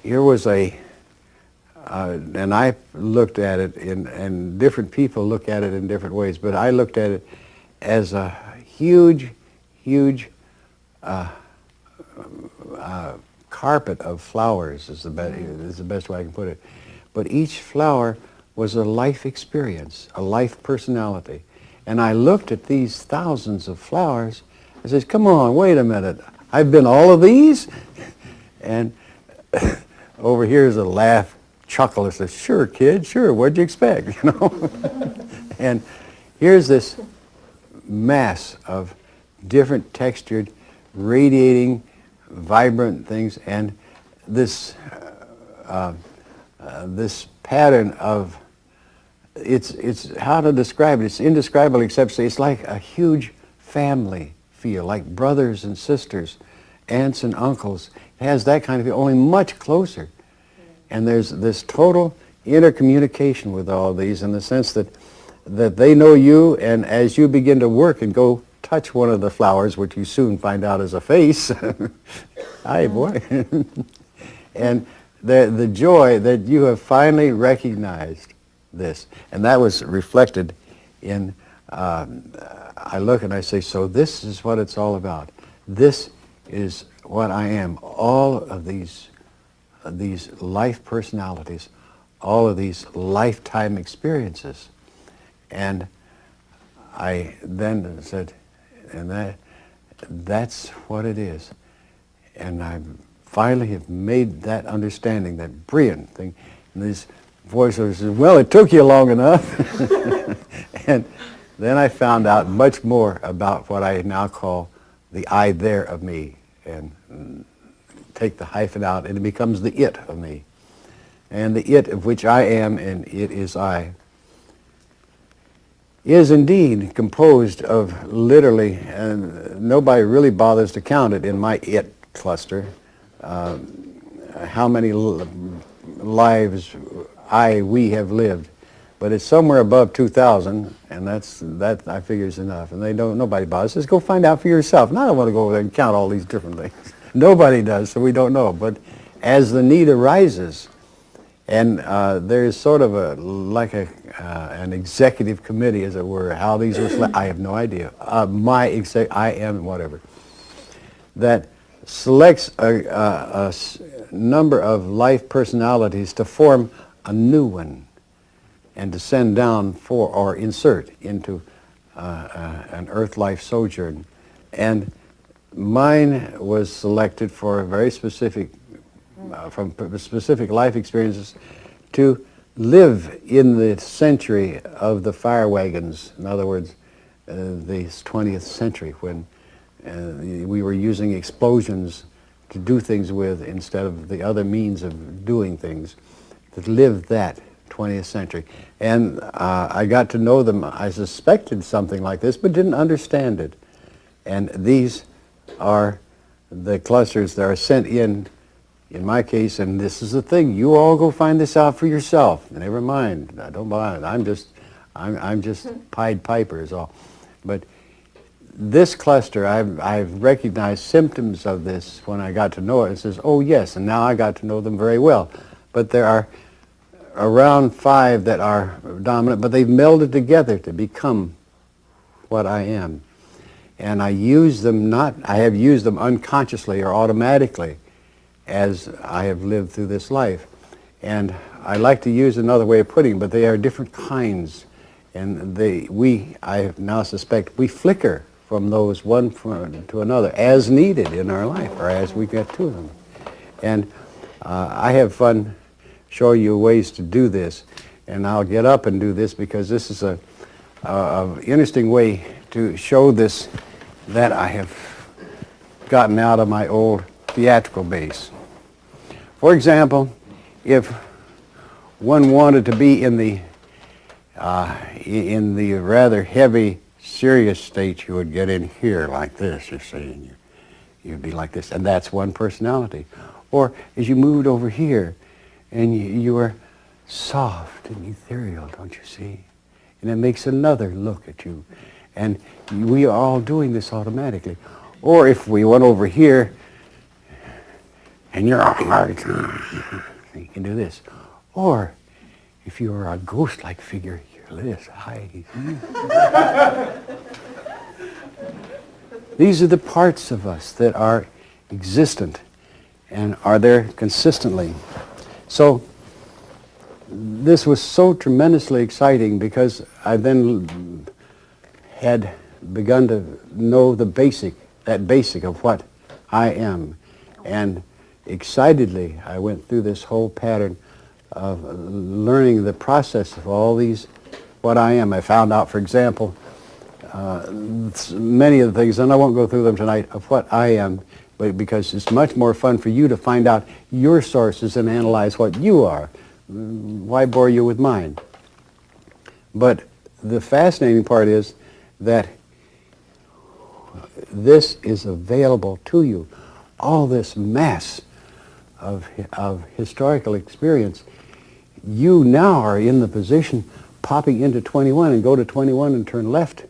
here was and I looked at it and different people look at it in different ways, but I looked at it as a huge carpet of flowers is the best way I can put it. But each flower was a life experience, a life personality. And I looked at these thousands of flowers and says, come on, wait a minute. I've been all of these? And over here is a laugh, chuckle. I says, sure, kid, sure, what'd you expect, you know? And here's this mass of different textured, radiating, vibrant things, and this this pattern of it's how to describe it. It's indescribable, except say it's like a huge family feel, like brothers and sisters, aunts and uncles. It has that kind of feel, only much closer. And there's this total intercommunication with all these in the sense that they know you, and as you begin to work and go touch one of the flowers, which you soon find out is a face, hi boy, and the joy that you have finally recognized this. And that was reflected in, I look and I say, so this is what it's all about. This is what I am. All of these life personalities, all of these lifetime experiences. And I then said, and that's what it is. And I finally have made that understanding, that brilliant thing. And these voiceovers said, well, it took you long enough. And then I found out much more about what I now call the I there of me. And take the hyphen out, and it becomes the it of me. And the it of which I am, and it is I, is indeed composed of literally, and nobody really bothers to count it in my it cluster, how many lives we have lived. But it's somewhere above 2,000, and that I figure is enough. And nobody bothers. Just go find out for yourself. And I don't want to go over there and count all these different things. Nobody does, so we don't know. But as the need arises, and there's sort of an executive committee, as it were, how these are I have no idea. I am whatever. That selects a number of life personalities to form a new one and to send down for or insert into an earth life sojourn. And mine was selected for a very specific, from specific life experiences, to live in the century of the fire wagons. In other words, the 20th century, when we were using explosions to do things with instead of the other means of doing things, to live that 20th century. And I got to know them. I suspected something like this, but didn't understand it. And these are the clusters that are sent in my case, and this is the thing. You all go find this out for yourself. Never mind. I don't bother. I'm just Pied Piper is all. But this cluster, I've recognized symptoms of this when I got to know it. It says, oh yes, and now I got to know them very well. But there are around 5 that are dominant, but they've melded together to become what I am. And I use them I have used them unconsciously or automatically as I have lived through this life. And I like to use another way of putting it, but they are different kinds. And I now suspect, we flicker from those one to another as needed in our life, or as we get to them. And I have fun showing you ways to do this. And I'll get up and do this because this is a interesting way to show this that I have gotten out of my old theatrical base. For example, if one wanted to be in the rather heavy, serious state, you would get in here like this, you see, and you'd be like this, and that's one personality. Or as you moved over here, and you were soft and ethereal, don't you see? And it makes another look at you. And we are all doing this automatically. Or if we went over here, and you're like, you can do this. Or if you are a ghost-like figure, you're this high. These are the parts of us that are existent and are there consistently. So this was so tremendously exciting because I then had begun to know the that basic of what I am. And excitedly, I went through this whole pattern of learning the process of all these, what I am. I found out, for example, many of the things, and I won't go through them tonight, of what I am, but because it's much more fun for you to find out your sources and analyze what you are. Why bore you with mine? But the fascinating part is that this is available to you. All this mass of historical experience, you now are in the position popping into 21 and go to 21 and turn left,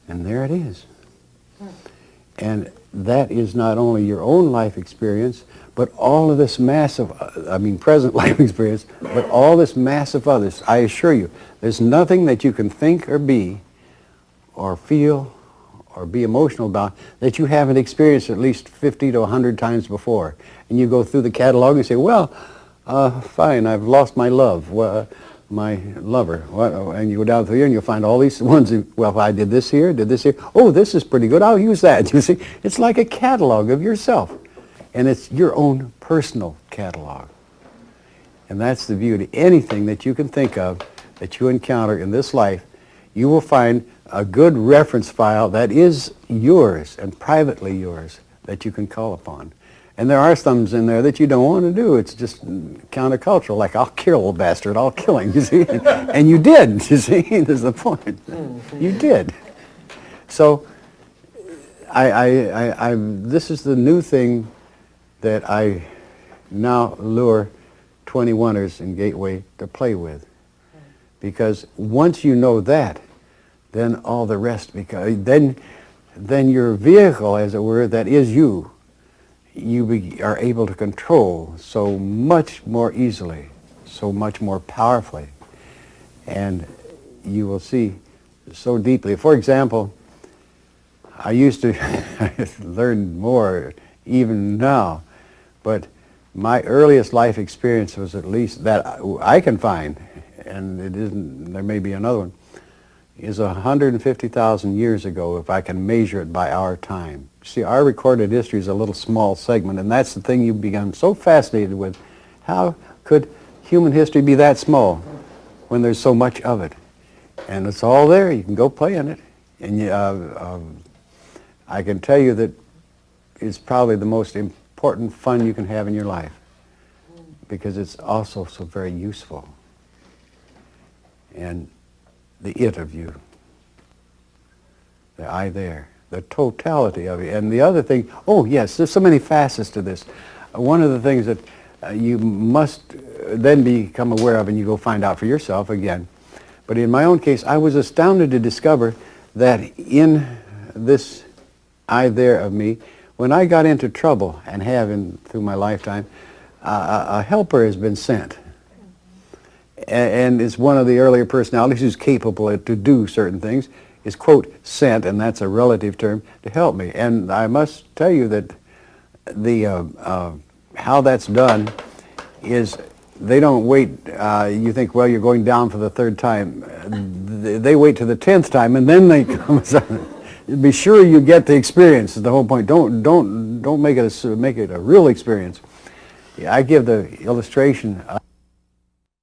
and there it is. And that is not only your own life experience, but all of this mass of, present life experience, but all this mass of others. I assure you, there's nothing that you can think or be or feel or be emotional about that you haven't experienced at least 50 to 100 times before. And you go through the catalog and say, well, fine, I've lost my love, my lover. And you go down through here and you'll find all these ones, well, I did this here, oh, this is pretty good, I'll use that. You see, it's like a catalog of yourself. And it's your own personal catalog. And that's the beauty. Anything that you can think of that you encounter in this life, you will find a good reference file that is yours and privately yours that you can call upon. And there are some in there that you don't want to do. It's just countercultural, like, I'll kill a bastard, I'll kill him, you see. And you did, you see, there's the point. You did. So this is the new thing that I now lure 21ers in Gateway to play with. Because once you know that, then all the rest, because then your vehicle, as it were, that is you, are able to control so much more easily, so much more powerfully. And you will see so deeply. For example, I used to learn more even now, but my earliest life experience was, at least that I can find, and it isn't, there may be another one, is 150,000 years ago, if I can measure it by our time. See, our recorded history is a little small segment, and that's the thing you become so fascinated with. How could human history be that small when there's so much of it? And it's all there. You can go play in it. And I can tell you that it's probably the most important fun you can have in your life, because it's also so very useful. And the it of you, the I there, the totality of you. And the other thing, oh yes, there's so many facets to this. One of the things that you must then become aware of, and you go find out for yourself again. But in my own case, I was astounded to discover that in this I there of me, when I got into trouble, and have through my lifetime, a helper has been sent. And it's one of the earlier personalities who's capable to do certain things, is, quote, sent, and that's a relative term, to help me. And I must tell you that how that's done is, they don't wait, you think, well, you're going down for the third time. They wait to the 10th time, and then they come. Be sure you get the experience, is the whole point. Don't make it a real experience. I give the illustration